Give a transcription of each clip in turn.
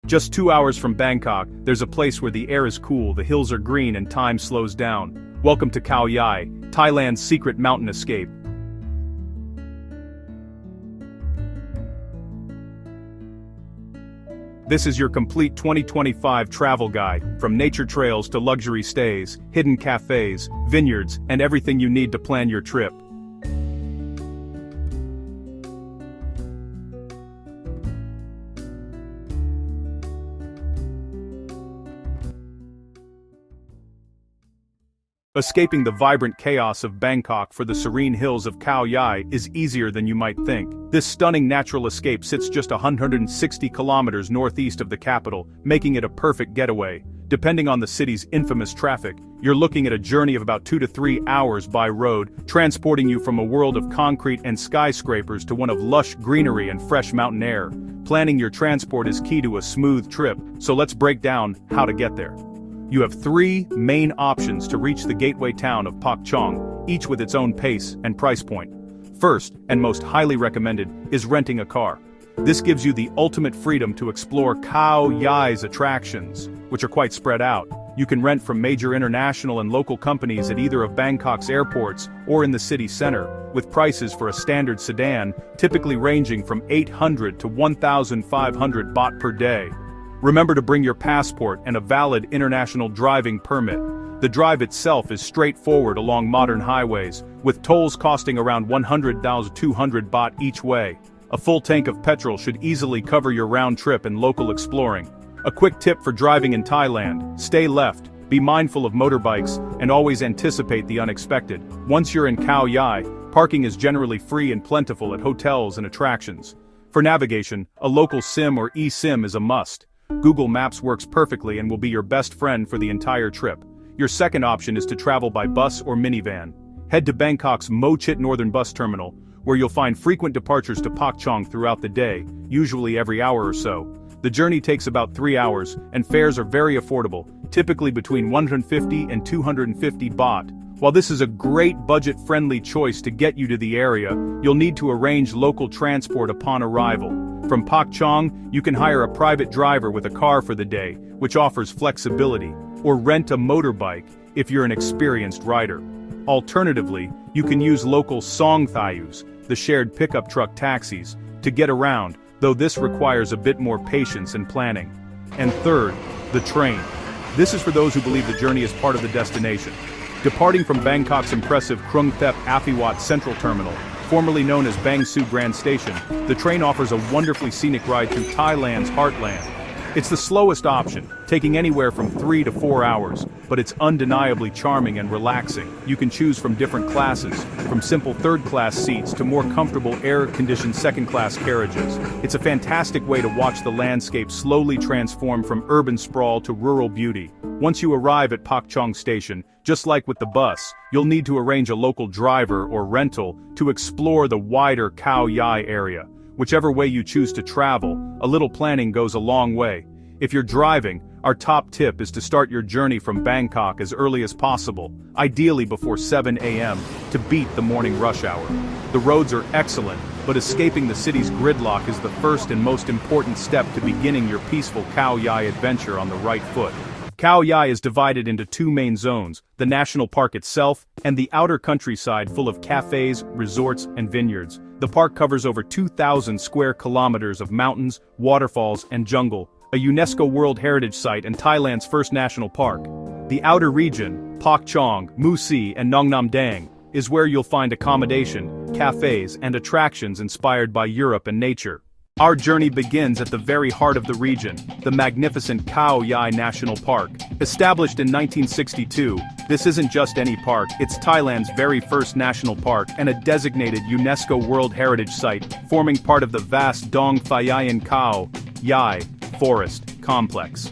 Just 2 hours from Bangkok, there's a place where the air is cool, the hills are green and time slows down. Welcome to Khao Yai, Thailand's secret mountain escape. This is your complete 2025 travel guide, from nature trails to luxury stays, hidden cafes, vineyards, and everything you need to plan your trip. Escaping the vibrant chaos of Bangkok for the serene hills of Khao Yai is easier than you might think. This stunning natural escape sits just 160 kilometers northeast of the capital, making it a perfect getaway. Depending on the city's infamous traffic, you're looking at a journey of about 2 to 3 hours by road, transporting you from a world of concrete and skyscrapers to one of lush greenery and fresh mountain air. Planning your transport is key to a smooth trip, so let's break down how to get there. You have 3 main options to reach the gateway town of Pak Chong, each with its own pace and price point. First, and most highly recommended, is renting a car. This gives you the ultimate freedom to explore Khao Yai's attractions, which are quite spread out. You can rent from major international and local companies at either of Bangkok's airports or in the city center, with prices for a standard sedan typically ranging from 800 to 1,500 baht per day. Remember to bring your passport and a valid international driving permit. The drive itself is straightforward along modern highways, with tolls costing around 100,200 baht each way. A full tank of petrol should easily cover your round trip and local exploring. A quick tip for driving in Thailand: stay left, be mindful of motorbikes, and always anticipate the unexpected. Once you're in Khao Yai, parking is generally free and plentiful at hotels and attractions. For navigation, a local SIM or eSIM is a must. Google Maps works perfectly and will be your best friend for the entire trip. Your second option is to travel by bus or minivan. Head to Bangkok's Mo Chit Northern Bus Terminal, where you'll find frequent departures to Pak Chong throughout the day, usually every hour or so. The journey takes about 3 hours, and fares are very affordable, typically between 150 and 250 baht. While this is a great budget-friendly choice to get you to the area, you'll need to arrange local transport upon arrival. From Pak Chong, you can hire a private driver with a car for the day, which offers flexibility, or rent a motorbike if you're an experienced rider. Alternatively, you can use local songthayus, the shared pickup truck taxis, to get around, though this requires a bit more patience and planning. And third, the train. This is for those who believe the journey is part of the destination. Departing from Bangkok's impressive Krung Thep Aphiwat Central Terminal, formerly known as Bang Su Grand Station, the train offers a wonderfully scenic ride through Thailand's heartland. It's the slowest option, taking anywhere from 3 to 4 hours, but it's undeniably charming and relaxing. You can choose from different classes, from simple third-class seats to more comfortable air-conditioned second-class carriages. It's a fantastic way to watch the landscape slowly transform from urban sprawl to rural beauty. Once you arrive at Pak Chong Station, just like with the bus, you'll need to arrange a local driver or rental to explore the wider Khao Yai area. Whichever way you choose to travel, a little planning goes a long way. If you're driving, our top tip is to start your journey from Bangkok as early as possible, ideally before 7 a.m., to beat the morning rush hour. The roads are excellent, but escaping the city's gridlock is the first and most important step to beginning your peaceful Khao Yai adventure on the right foot. Khao Yai is divided into 2 main zones, the national park itself and the outer countryside full of cafes, resorts, and vineyards. The park covers over 2,000 square kilometers of mountains, waterfalls, and jungle, a UNESCO World Heritage Site and Thailand's first national park. The outer region, Pak Chong, Mu Si, and Nong Nam Dang, is where you'll find accommodation, cafes, and attractions inspired by Europe and nature. Our journey begins at the very heart of the region, the magnificent Khao Yai National Park. Established in 1962, this isn't just any park, it's Thailand's very first national park and a designated UNESCO World Heritage Site, forming part of the vast Dong Phayayan Khao Yai Forest Complex.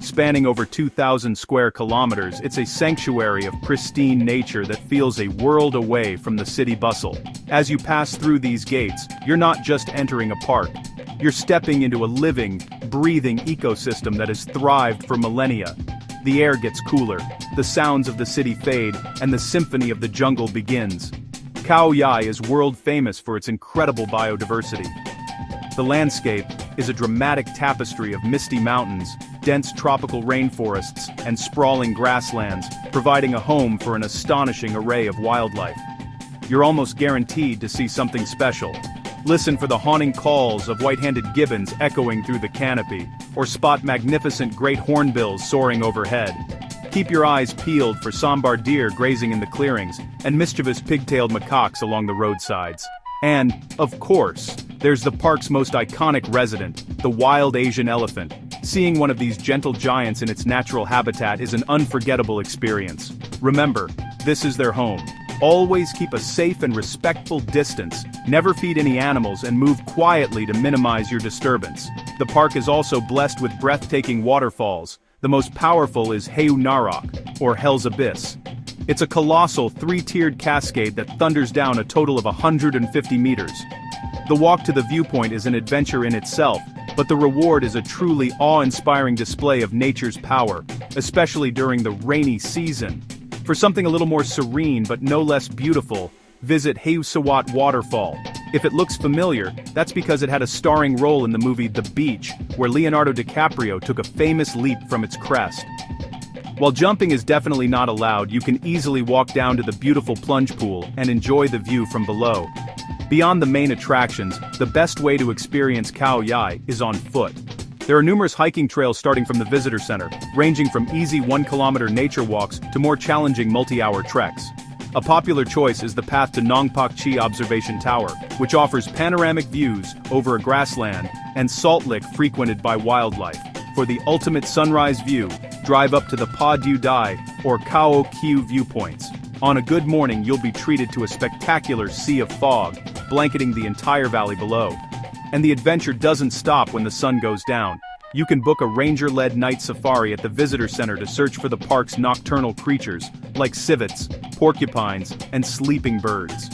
Spanning over 2,000 square kilometers, it's a sanctuary of pristine nature that feels a world away from the city bustle. As you pass through these gates, you're not just entering a park. You're stepping into a living, breathing ecosystem that has thrived for millennia. The air gets cooler, the sounds of the city fade, and the symphony of the jungle begins. Khao Yai is world famous for its incredible biodiversity. The landscape, is a dramatic tapestry of misty mountains, dense tropical rainforests, and sprawling grasslands, providing a home for an astonishing array of wildlife. You're almost guaranteed to see something special. Listen for the haunting calls of white-handed gibbons echoing through the canopy, or spot magnificent great hornbills soaring overhead. Keep your eyes peeled for sambar deer grazing in the clearings, and mischievous pig-tailed macaques along the roadsides. And, of course, there's the park's most iconic resident, the wild Asian elephant. Seeing one of these gentle giants in its natural habitat is an unforgettable experience. Remember, this is their home. Always keep a safe and respectful distance, never feed any animals, and move quietly to minimize your disturbance. The park is also blessed with breathtaking waterfalls. The most powerful is Heu Narok, or Hell's Abyss. It's a colossal three-tiered cascade that thunders down a total of 150 meters. The walk to the viewpoint is an adventure in itself, but the reward is a truly awe-inspiring display of nature's power, especially during the rainy season. For something a little more serene but no less beautiful, visit Heu Sawat Waterfall. If it looks familiar, that's because it had a starring role in the movie The Beach, where Leonardo DiCaprio took a famous leap from its crest. While jumping is definitely not allowed, you can easily walk down to the beautiful plunge pool and enjoy the view from below. Beyond the main attractions, the best way to experience Khao Yai is on foot. There are numerous hiking trails starting from the visitor center, ranging from easy 1-kilometer nature walks to more challenging multi-hour treks. A popular choice is the path to Nongpak Chi Observation Tower, which offers panoramic views over a grassland and salt lick frequented by wildlife. For the ultimate sunrise view, drive up to the Pa Du Dai or Khao Q viewpoints. On a good morning, you'll be treated to a spectacular sea of fog, blanketing the entire valley below. And the adventure doesn't stop when the sun goes down. You can book a ranger-led night safari at the visitor center to search for the park's nocturnal creatures, like civets, porcupines, and sleeping birds.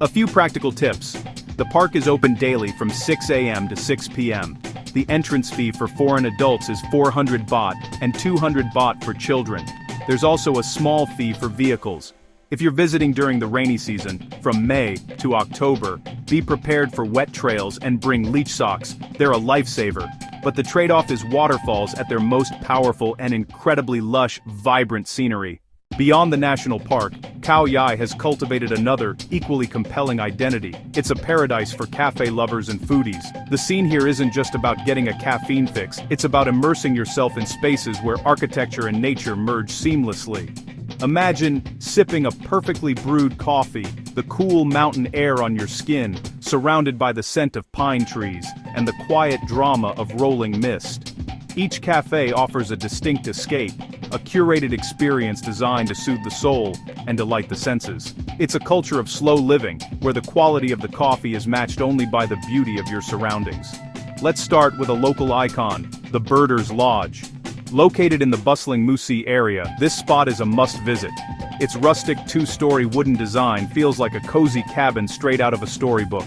A few practical tips. The park is open daily from 6 a.m. to 6 p.m. The entrance fee for foreign adults is 400 baht and 200 baht for children. There's also a small fee for vehicles. If you're visiting during the rainy season, from May to October, be prepared for wet trails and bring leech socks. They're a lifesaver. But the trade-off is waterfalls at their most powerful and incredibly lush, vibrant scenery. Beyond the national park, Khao Yai has cultivated another, equally compelling identity. It's a paradise for cafe lovers and foodies. The scene here isn't just about getting a caffeine fix, it's about immersing yourself in spaces where architecture and nature merge seamlessly. Imagine sipping a perfectly brewed coffee, the cool mountain air on your skin, surrounded by the scent of pine trees, and the quiet drama of rolling mist. Each cafe offers a distinct escape, a curated experience designed to soothe the soul and delight the senses. It's a culture of slow living, where the quality of the coffee is matched only by the beauty of your surroundings. Let's start with a local icon, the Birders Lodge. Located in the bustling Musi area, this spot is a must-visit. Its rustic two-story wooden design feels like a cozy cabin straight out of a storybook.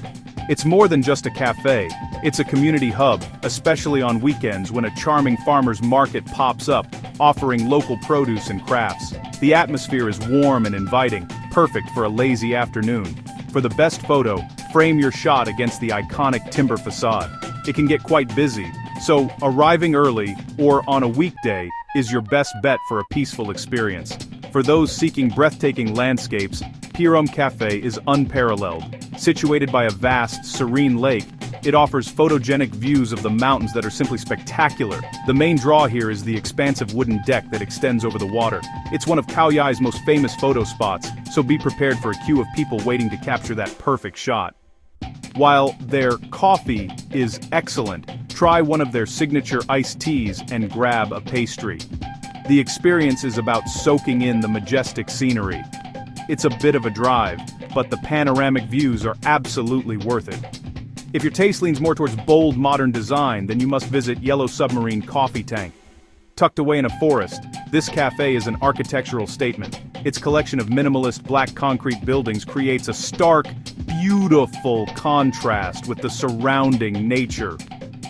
It's more than just a cafe, it's a community hub, especially on weekends when a charming farmer's market pops up, offering local produce and crafts. The atmosphere is warm and inviting, perfect for a lazy afternoon. For the best photo, frame your shot against the iconic timber facade. It can get quite busy, so arriving early, or on a weekday, is your best bet for a peaceful experience. For those seeking breathtaking landscapes, Pirom Cafe is unparalleled. Situated by a vast, serene lake, it offers photogenic views of the mountains that are simply spectacular. The main draw here is the expansive wooden deck that extends over the water. It's one of Khao Yai's most famous photo spots, so be prepared for a queue of people waiting to capture that perfect shot. While their coffee is excellent, try one of their signature iced teas and grab a pastry. The experience is about soaking in the majestic scenery. It's a bit of a drive, but the panoramic views are absolutely worth it. If your taste leans more towards bold modern design, then you must visit Yellow Submarine Coffee Tank. Tucked away in a forest, this cafe is an architectural statement. Its collection of minimalist black concrete buildings creates a stark, beautiful contrast with the surrounding nature.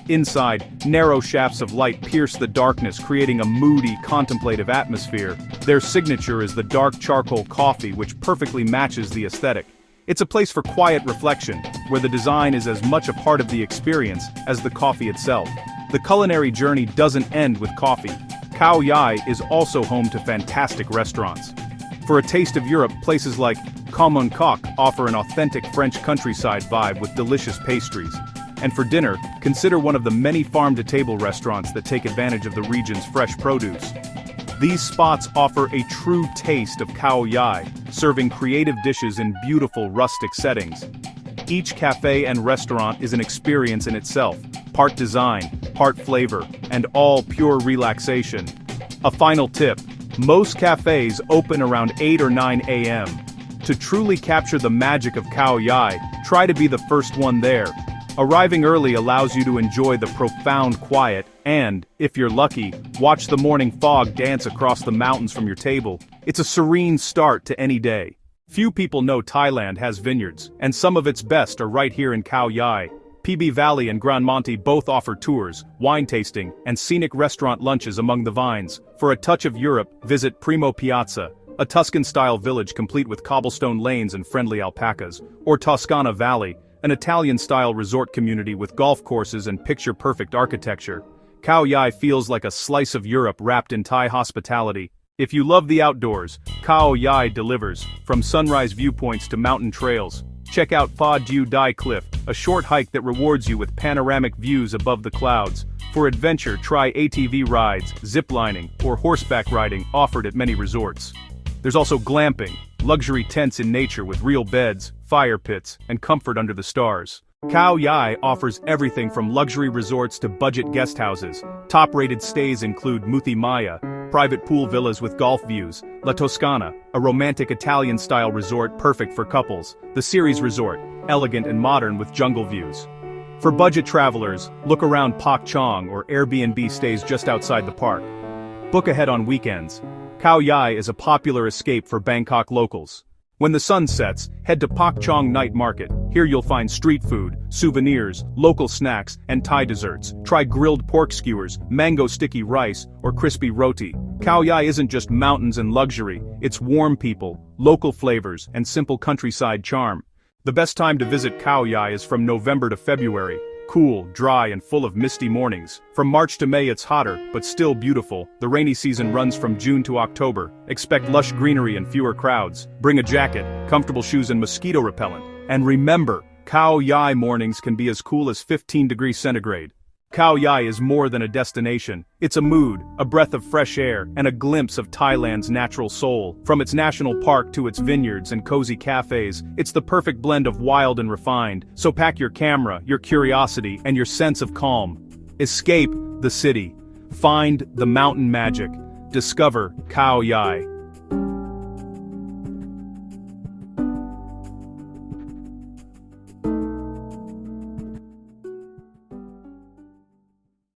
Inside, narrow shafts of light pierce the darkness, creating a moody, contemplative atmosphere. Their signature is the dark charcoal coffee, which perfectly matches the aesthetic. It's a place for quiet reflection, where the design is as much a part of the experience as the coffee itself. The culinary journey doesn't end with coffee. Khao Yai is also home to fantastic restaurants. For a taste of Europe, places like Khao offer an authentic French countryside vibe with delicious pastries. And for dinner, consider one of the many farm-to-table restaurants that take advantage of the region's fresh produce. These spots offer a true taste of Khao Yai, serving creative dishes in beautiful rustic settings. Each cafe and restaurant is an experience in itself, part design, part flavor, and all pure relaxation. A final tip: most cafes open around 8 or 9 a.m. To truly capture the magic of Khao Yai, try to be the first one there. Arriving early allows you to enjoy the profound quiet and, if you're lucky, watch the morning fog dance across the mountains from your table. It's a serene start to any day. Few people know Thailand has vineyards, and some of its best are right here in Khao Yai. PB Valley and Grand Monte both offer tours, wine tasting, and scenic restaurant lunches among the vines. For a touch of Europe, visit Primo Piazza, a Tuscan-style village complete with cobblestone lanes and friendly alpacas, or Toscana Valley, an Italian-style resort community with golf courses and picture-perfect architecture. Khao Yai feels like a slice of Europe wrapped in Thai hospitality. If you love the outdoors, Khao Yai delivers, from sunrise viewpoints to mountain trails. Check out Pha Du Dai Cliff, a short hike that rewards you with panoramic views above the clouds. For adventure, try ATV rides, ziplining, or horseback riding offered at many resorts. There's also glamping, luxury tents in nature with real beds, fire pits, and comfort under the stars. Khao Yai offers everything from luxury resorts to budget guest houses. Top-rated stays include Muthi Maya, private pool villas with golf views, La Toscana, a romantic Italian-style resort perfect for couples, the Ceres Resort, elegant and modern with jungle views. For budget travelers, look around Pak Chong or Airbnb stays just outside the park. Book ahead on weekends. Khao Yai is a popular escape for Bangkok locals. When the sun sets, head to Pak Chong Night Market. Here you'll find street food, souvenirs, local snacks, and Thai desserts. Try grilled pork skewers, mango sticky rice, or crispy roti. Khao Yai isn't just mountains and luxury, it's warm people, local flavors, and simple countryside charm. The best time to visit Khao Yai is from November to February. Cool, dry, and full of misty mornings. From March to May it's hotter, but still beautiful. The rainy season runs from June to October. Expect lush greenery and fewer crowds. Bring a jacket, comfortable shoes, and mosquito repellent. And remember, Khao Yai mornings can be as cool as 15 degrees centigrade. Khao Yai is more than a destination. It's a mood, a breath of fresh air, and a glimpse of Thailand's natural soul. From its national park to its vineyards and cozy cafes, it's the perfect blend of wild and refined. So pack your camera, your curiosity, and your sense of calm. Escape the city. Find the mountain magic. Discover Khao Yai.